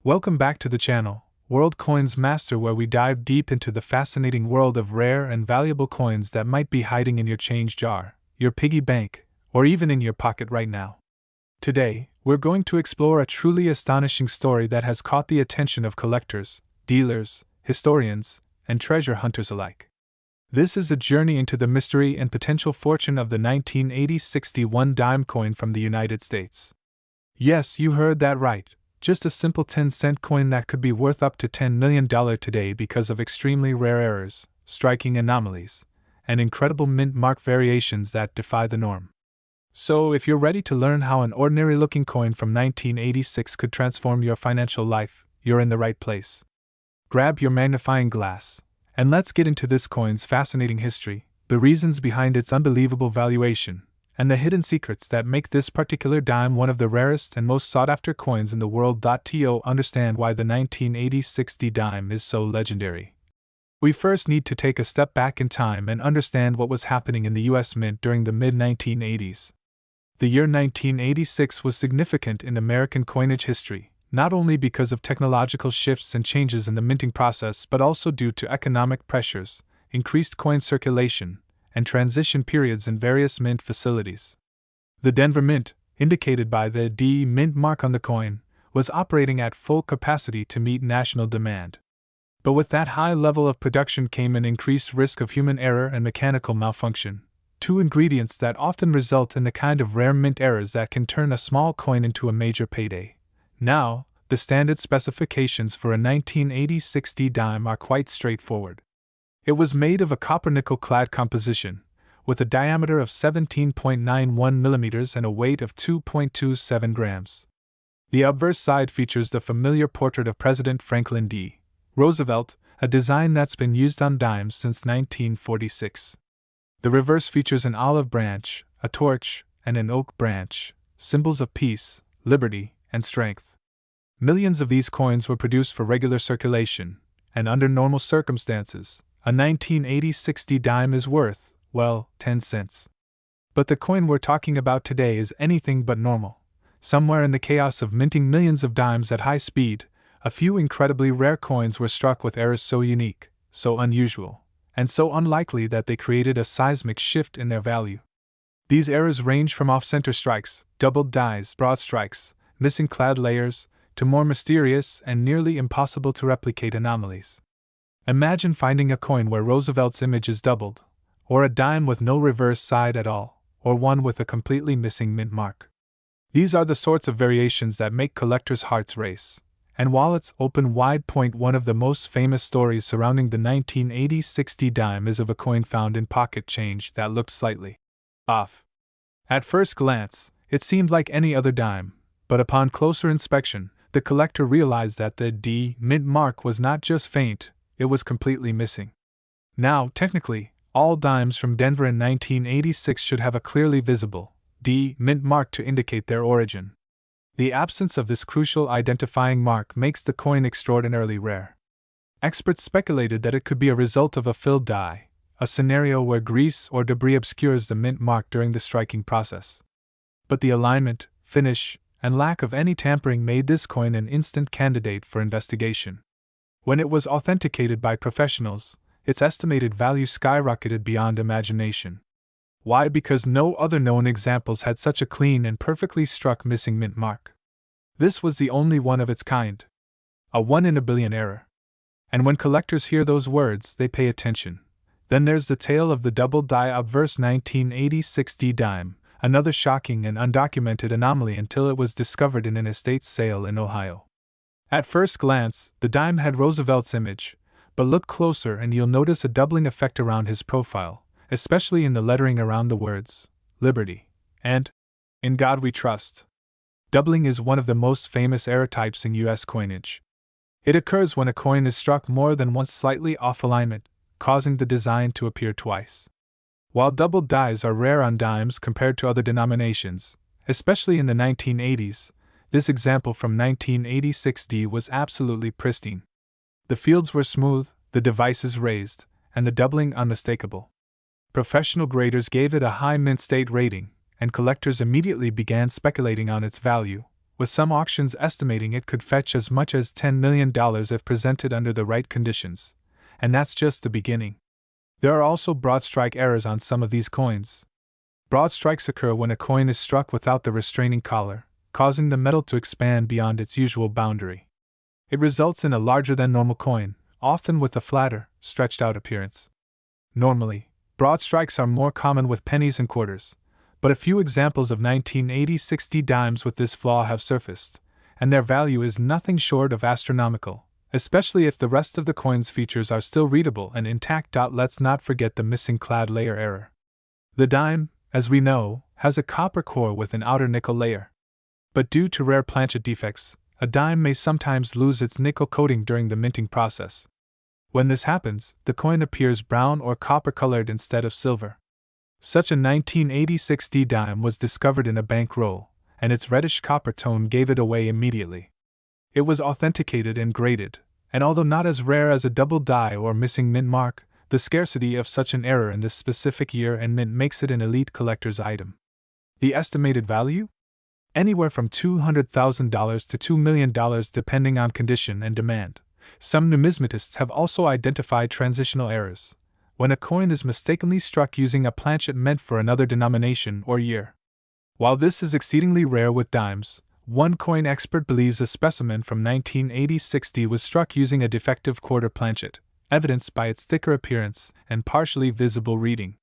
Welcome back to the channel, World Coins Master, where we dive deep into the fascinating world of rare and valuable coins that might be hiding in your change jar, your piggy bank, or even in your pocket right now. Today, we're going to explore a truly astonishing story that has caught the attention of collectors, dealers, historians, and treasure hunters alike. This is a journey into the mystery and potential fortune of the 1980 61 dime coin from the United States. Yes, you heard that right. Just a simple 10-cent coin that could be worth up to $10 million today because of extremely rare errors, striking anomalies, and incredible mint mark variations that defy the norm. So, if you're ready to learn how an ordinary-looking coin from 1986 could transform your financial life, you're in the right place. Grab your magnifying glass, and let's get into this coin's fascinating history, the reasons behind its unbelievable valuation, and the hidden secrets that make this particular dime one of the rarest and most sought-after coins in the world. To understand why the 1980 60 dime is so legendary, we first need to take a step back in time and understand what was happening in the US Mint during the mid-1980s. The year 1986 was significant in American coinage history, not only because of technological shifts and changes in the minting process but also due to economic pressures, increased coin circulation, and transition periods in various mint facilities. The Denver Mint, indicated by the D mint mark on the coin, was operating at full capacity to meet national demand. But with that high level of production came an increased risk of human error and mechanical malfunction, two ingredients that often result in the kind of rare mint errors that can turn a small coin into a major payday. Now, the standard specifications for a 1980 60 dime are quite straightforward. It was made of a copper-nickel clad composition, with a diameter of 17.91 millimeters and a weight of 2.27 grams. The obverse side features the familiar portrait of President Franklin D. Roosevelt, a design that's been used on dimes since 1946. The reverse features an olive branch, a torch, and an oak branch, symbols of peace, liberty, and strength. Millions of these coins were produced for regular circulation, and under normal circumstances, a 1980 60 dime is worth, well, 10 cents. But the coin we're talking about today is anything but normal. Somewhere in the chaos of minting millions of dimes at high speed, a few incredibly rare coins were struck with errors so unique, so unusual, and so unlikely that they created a seismic shift in their value. These errors range from off-center strikes, doubled dies, broad strikes, missing clad layers, to more mysterious and nearly impossible to replicate anomalies. Imagine finding a coin where Roosevelt's image is doubled, or a dime with no reverse side at all, or one with a completely missing mint mark. These are the sorts of variations that make collectors' hearts race, and wallets open wide. One of the most famous stories surrounding the 1980 60 dime is of a coin found in pocket change that looked slightly off. At first glance, it seemed like any other dime, but upon closer inspection, the collector realized that the D mint mark was not just faint, it was completely missing. Now, technically, all dimes from Denver in 1986 should have a clearly visible D mint mark to indicate their origin. The absence of this crucial identifying mark makes the coin extraordinarily rare. Experts speculated that it could be a result of a filled die, a scenario where grease or debris obscures the mint mark during the striking process. But the alignment, finish, and lack of any tampering made this coin an instant candidate for investigation. When it was authenticated by professionals, its estimated value skyrocketed beyond imagination. Why? Because no other known examples had such a clean and perfectly struck missing mint mark. This was the only one of its kind. A 1 in a billion error. And when collectors hear those words, they pay attention. Then there's the tale of the double die obverse 1980 60 dime, another shocking and undocumented anomaly until it was discovered in an estate sale in Ohio. At first glance, the dime had Roosevelt's image, but look closer and you'll notice a doubling effect around his profile, especially in the lettering around the words, Liberty, and In God We Trust. Doubling is one of the most famous error types in U.S. coinage. It occurs when a coin is struck more than once slightly off alignment, causing the design to appear twice. While doubled dies are rare on dimes compared to other denominations, especially in the 1980s, this example from 1986 D was absolutely pristine. The fields were smooth, the devices raised, and the doubling unmistakable. Professional graders gave it a high mint state rating, and collectors immediately began speculating on its value, with some auctions estimating it could fetch as much as $10 million if presented under the right conditions. And that's just the beginning. There are also broad strike errors on some of these coins. Broad strikes occur when a coin is struck without the restraining collar, causing the metal to expand beyond its usual boundary. It results in a larger than normal coin, often with a flatter, stretched out appearance. Normally, broad strikes are more common with pennies and quarters, but a few examples of 1980-60 dimes with this flaw have surfaced, and their value is nothing short of astronomical, especially if the rest of the coin's features are still readable and intact. Let's not forget the missing clad layer error. The dime, as we know, has a copper core with an outer nickel layer. But due to rare planchet defects, a dime may sometimes lose its nickel coating during the minting process. When this happens, the coin appears brown or copper-colored instead of silver. Such a 1980-60 dime was discovered in a bank roll, and its reddish copper tone gave it away immediately. It was authenticated and graded, and although not as rare as a double die or missing mint mark, the scarcity of such an error in this specific year and mint makes it an elite collector's item. The estimated value? Anywhere from $200,000 to $2 million depending on condition and demand. Some numismatists have also identified transitional errors, when a coin is mistakenly struck using a planchet meant for another denomination or year. While this is exceedingly rare with dimes, one coin expert believes a specimen from 1980-60 was struck using a defective quarter planchet, evidenced by its thicker appearance and partially visible reading.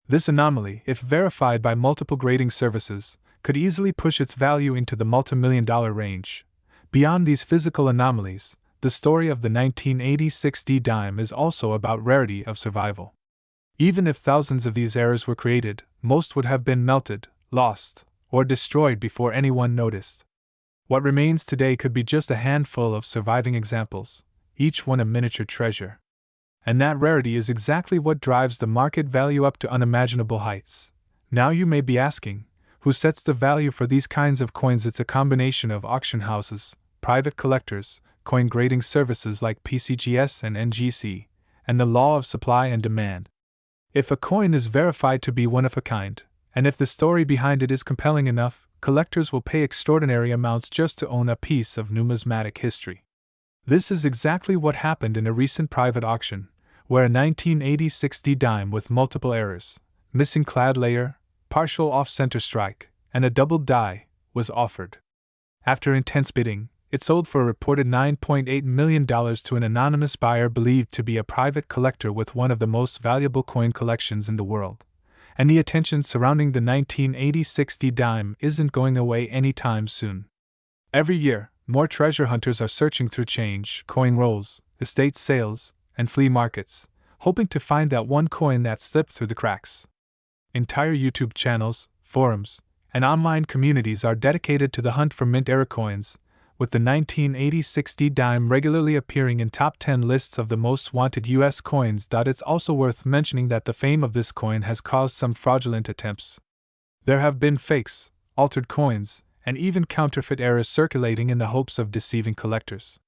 This anomaly, if verified by multiple grading services, could easily push its value into the multi-million-dollar range. Beyond these physical anomalies, the story of the 1980-60 dime is also about rarity of survival. Even if thousands of these errors were created, most would have been melted, lost, or destroyed before anyone noticed. What remains today could be just a handful of surviving examples, each one a miniature treasure. And that rarity is exactly what drives the market value up to unimaginable heights. Now you may be asking, who sets the value for these kinds of coins? It's a combination of auction houses, private collectors, coin grading services like PCGS and NGC, and the law of supply and demand. If a coin is verified to be one of a kind, and if the story behind it is compelling enough, collectors will pay extraordinary amounts just to own a piece of numismatic history. This is exactly what happened in a recent private auction, where a 1980-60 dime with multiple errors, missing clad layer, partial off-center strike, and a double die, was offered. After intense bidding, it sold for a reported $9.8 million to an anonymous buyer believed to be a private collector with one of the most valuable coin collections in the world. And the attention surrounding the 1980-60 dime isn't going away anytime soon. Every year, more treasure hunters are searching through change, coin rolls, estate sales, and flea markets, hoping to find that one coin that slipped through the cracks. Entire YouTube channels, forums, and online communities are dedicated to the hunt for mint-era coins, with the 1980-60 dime regularly appearing in top 10 lists of the most wanted U.S. coins. It's also worth mentioning that the fame of this coin has caused some fraudulent attempts. There have been fakes, altered coins, and even counterfeit errors circulating in the hopes of deceiving collectors.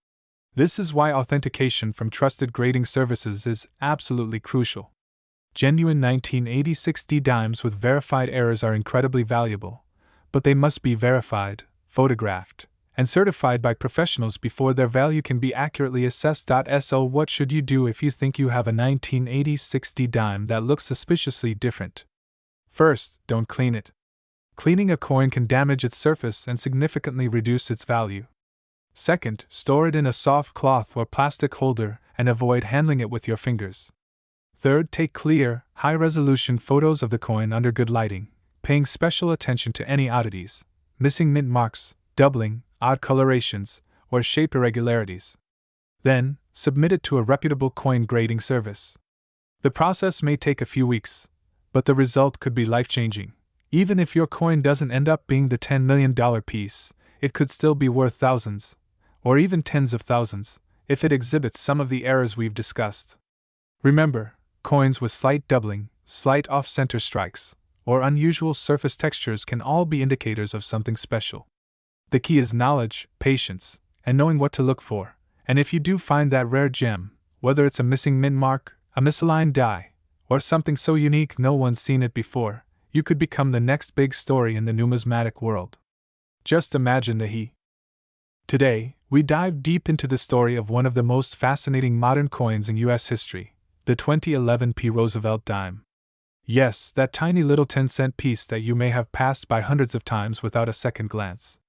This is why authentication from trusted grading services is absolutely crucial. Genuine 1980-60 dimes with verified errors are incredibly valuable, but they must be verified, photographed, and certified by professionals before their value can be accurately assessed. So what should you do if you think you have a 1980-60 dime that looks suspiciously different? First, don't clean it. Cleaning a coin can damage its surface and significantly reduce its value. Second, store it in a soft cloth or plastic holder and avoid handling it with your fingers. Third, take clear, high-resolution photos of the coin under good lighting, paying special attention to any oddities, missing mint marks, doubling, odd colorations, or shape irregularities. Then, submit it to a reputable coin grading service. The process may take a few weeks, but the result could be life-changing. Even if your coin doesn't end up being the $10 million piece, it could still be worth thousands, or even tens of thousands, if it exhibits some of the errors we've discussed. Remember, coins with slight doubling, slight off-center strikes, or unusual surface textures can all be indicators of something special. The key is knowledge, patience, and knowing what to look for, and if you do find that rare gem, whether it's a missing mint mark, a misaligned die, or something so unique no one's seen it before, you could become the next big story in the numismatic world. Just imagine the he. Today, we dive deep into the story of one of the most fascinating modern coins in U.S. history, the 2011 P. Roosevelt dime. Yes, that tiny little 10-cent piece that you may have passed by hundreds of times without a second glance.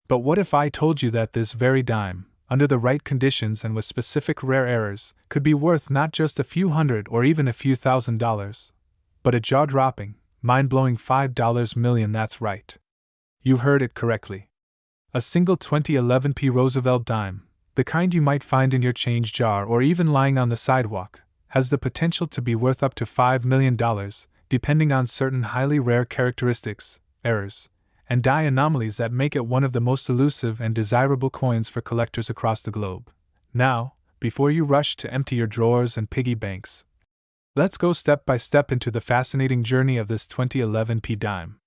But what if I told you that this very dime, under the right conditions and with specific rare errors, could be worth not just a few hundred or even a few $1,000s, but a jaw-dropping, mind-blowing $5 million? That's right. You heard it correctly. A single 2011 P. Roosevelt dime, the kind you might find in your change jar or even lying on the sidewalk, has the potential to be worth up to $5 million, depending on certain highly rare characteristics, errors, and die anomalies that make it one of the most elusive and desirable coins for collectors across the globe. Now, before you rush to empty your drawers and piggy banks, let's go step by step into the fascinating journey of this 2011 P dime.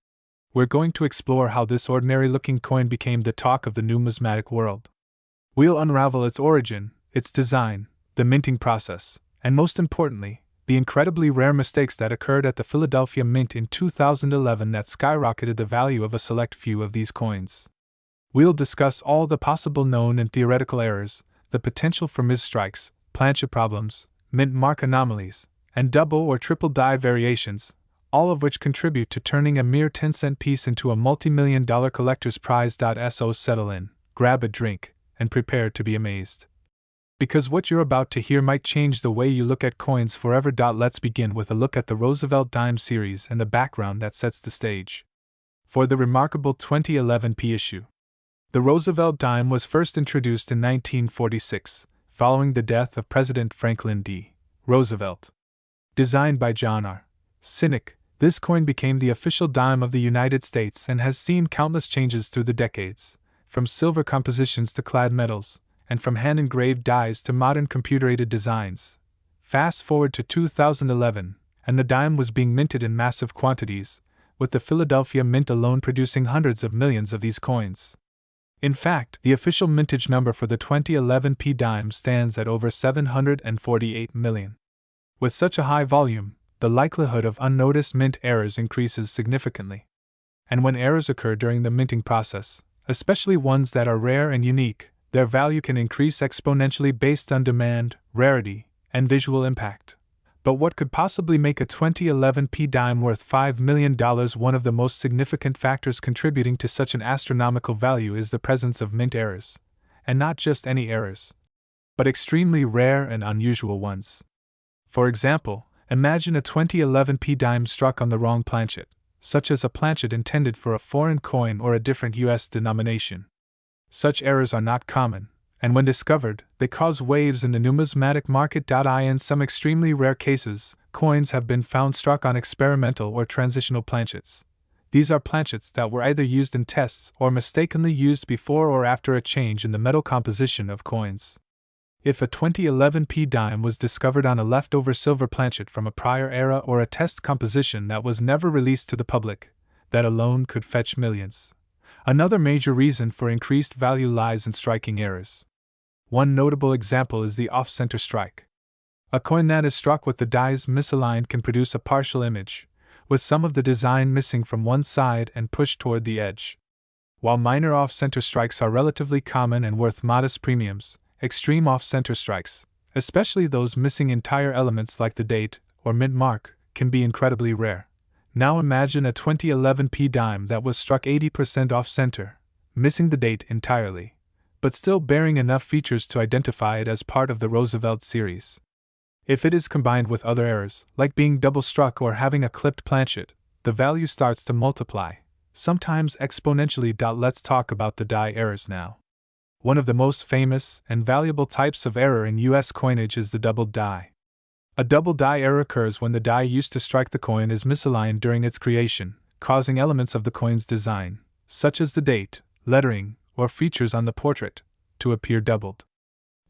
We're going to explore how this ordinary-looking coin became the talk of the numismatic world. We'll unravel its origin, its design, the minting process, and most importantly, the incredibly rare mistakes that occurred at the Philadelphia Mint in 2011 that skyrocketed the value of a select few of these coins. We'll discuss all the possible known and theoretical errors, the potential for misstrikes, planchet problems, mint mark anomalies, and double or triple die variations, all of which contribute to turning a mere 10-cent piece into a multi-million-dollar collector's prize. So settle in, grab a drink, and prepare to be amazed. Because what you're about to hear might change the way you look at coins forever. Let's begin with a look at the Roosevelt Dime series and the background that sets the stage for the remarkable 2011 P issue. The Roosevelt dime was first introduced in 1946, following the death of President Franklin D. Roosevelt. Designed by John R. Sinek, this coin became the official dime of the United States and has seen countless changes through the decades, from silver compositions to clad metals, and from hand-engraved dies to modern computer-aided designs. Fast forward to 2011, and the dime was being minted in massive quantities, with the Philadelphia Mint alone producing hundreds of millions of these coins. In fact, the official mintage number for the 2011 P dime stands at over 748 million. With such a high volume, the likelihood of unnoticed mint errors increases significantly. And when errors occur during the minting process, especially ones that are rare and unique, their value can increase exponentially based on demand, rarity, and visual impact. But what could possibly make a 2011 P dime worth $5 million? One of the most significant factors contributing to such an astronomical value is the presence of mint errors. And not just any errors, but extremely rare and unusual ones. For example, imagine a 2011 P dime struck on the wrong planchet, such as a planchet intended for a foreign coin or a different U.S. denomination. Such errors are not common, and when discovered, they cause waves in the numismatic market. In some extremely rare cases, coins have been found struck on experimental or transitional planchets. These are planchets that were either used in tests or mistakenly used before or after a change in the metal composition of coins. If a 2011 P dime was discovered on a leftover silver planchet from a prior era or a test composition that was never released to the public, that alone could fetch millions. Another major reason for increased value lies in striking errors. One notable example is the off-center strike. A coin that is struck with the dies misaligned can produce a partial image, with some of the design missing from one side and pushed toward the edge. While minor off-center strikes are relatively common and worth modest premiums, extreme off-center strikes, especially those missing entire elements like the date or mint mark, can be incredibly rare. Now imagine a 2011 P dime that was struck 80% off-center, missing the date entirely, but still bearing enough features to identify it as part of the Roosevelt series. If it is combined with other errors, like being double-struck or having a clipped planchet, the value starts to multiply, sometimes exponentially. Let's talk about the die errors now. One of the most famous and valuable types of error in U.S. coinage is the doubled die. A double die error occurs when the die used to strike the coin is misaligned during its creation, causing elements of the coin's design, such as the date, lettering, or features on the portrait, to appear doubled.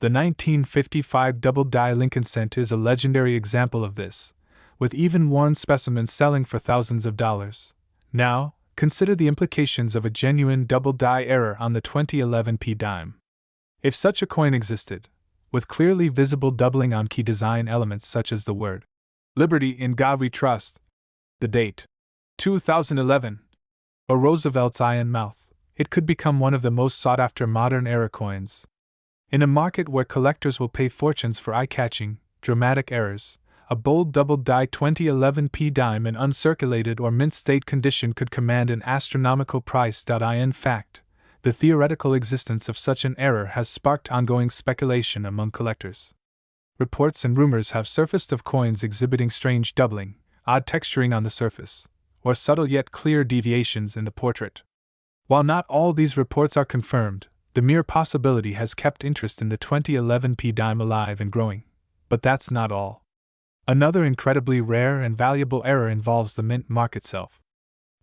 The 1955 double die Lincoln cent is a legendary example of this, with even worn specimens selling for thousands of dollars. Now, consider the implications of a genuine double die error on the 2011 P dime. If such a coin existed, with clearly visible doubling on key design elements such as the word "Liberty in God We Trust," the date 2011, or Roosevelt's eye and mouth, it could become one of the most sought-after modern era coins. In a market where collectors will pay fortunes for eye-catching, dramatic errors, a bold double-die 2011p dime in uncirculated or mint-state condition could command an astronomical price. In fact, the theoretical existence of such an error has sparked ongoing speculation among collectors. Reports and rumors have surfaced of coins exhibiting strange doubling, odd texturing on the surface, or subtle yet clear deviations in the portrait. While not all these reports are confirmed, the mere possibility has kept interest in the 2011p dime alive and growing. But that's not all. Another incredibly rare and valuable error involves the mint mark itself.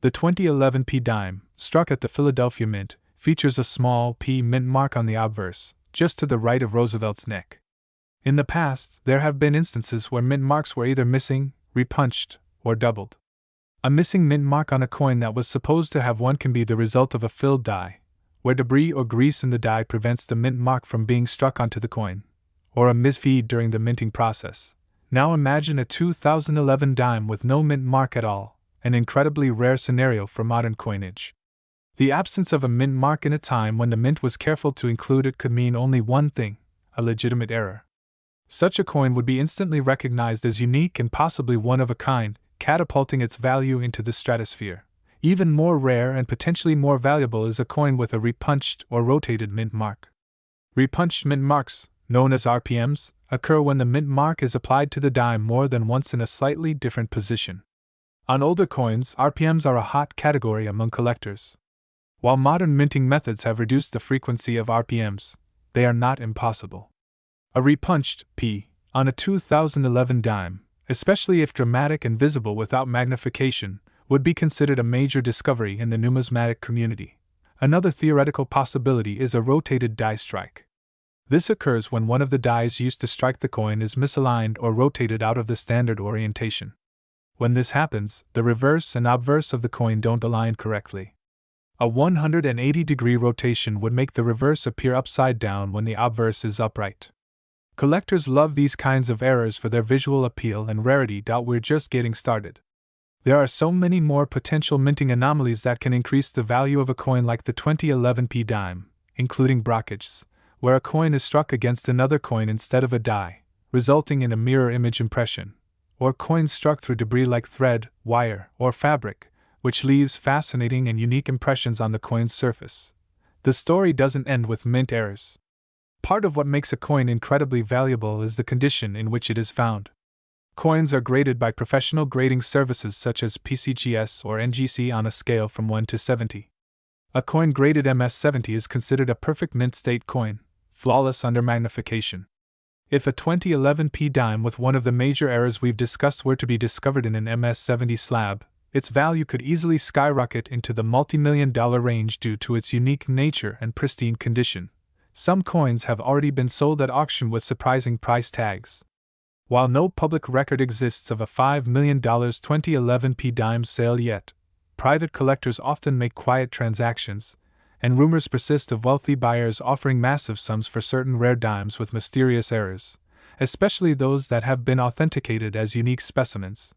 The 2011p dime, struck at the Philadelphia Mint, features a small P mint mark on the obverse, just to the right of Roosevelt's neck. In the past, there have been instances where mint marks were either missing, repunched, or doubled. A missing mint mark on a coin that was supposed to have one can be the result of a filled die, where debris or grease in the die prevents the mint mark from being struck onto the coin, or a misfeed during the minting process. Now imagine a 2011 dime with no mint mark at all, an incredibly rare scenario for modern coinage. The absence of a mint mark in a time when the mint was careful to include it could mean only one thing: a legitimate error. Such a coin would be instantly recognized as unique and possibly one of a kind, catapulting its value into the stratosphere. Even more rare and potentially more valuable is a coin with a repunched or rotated mint mark. Repunched mint marks, known as RPMs, occur when the mint mark is applied to the dime more than once in a slightly different position. On older coins, RPMs are a hot category among collectors. While modern minting methods have reduced the frequency of RPMs, they are not impossible. A repunched P on a 2011 dime, especially if dramatic and visible without magnification, would be considered a major discovery in the numismatic community. Another theoretical possibility is a rotated die strike. This occurs when one of the dies used to strike the coin is misaligned or rotated out of the standard orientation. When this happens, the reverse and obverse of the coin don't align correctly. A 180-degree rotation would make the reverse appear upside down when the obverse is upright. Collectors love these kinds of errors for their visual appeal and rarity. We're just getting started. There are so many more potential minting anomalies that can increase the value of a coin, like the 2011p dime, including brockages, where a coin is struck against another coin instead of a die, resulting in a mirror image impression, or coins struck through debris like thread, wire, or fabric, which leaves fascinating and unique impressions on the coin's surface. The story doesn't end with mint errors. Part of what makes a coin incredibly valuable is the condition in which it is found. Coins are graded by professional grading services such as PCGS or NGC on a scale from 1 to 70. A coin graded MS-70 is considered a perfect mint state coin, flawless under magnification. If a 2011p dime with one of the major errors we've discussed were to be discovered in an MS-70 slab, its value could easily skyrocket into the multi-million-dollar range due to its unique nature and pristine condition. Some coins have already been sold at auction with surprising price tags. While no public record exists of a $5 million 2011p dime sale yet, private collectors often make quiet transactions, and rumors persist of wealthy buyers offering massive sums for certain rare dimes with mysterious errors, especially those that have been authenticated as unique specimens.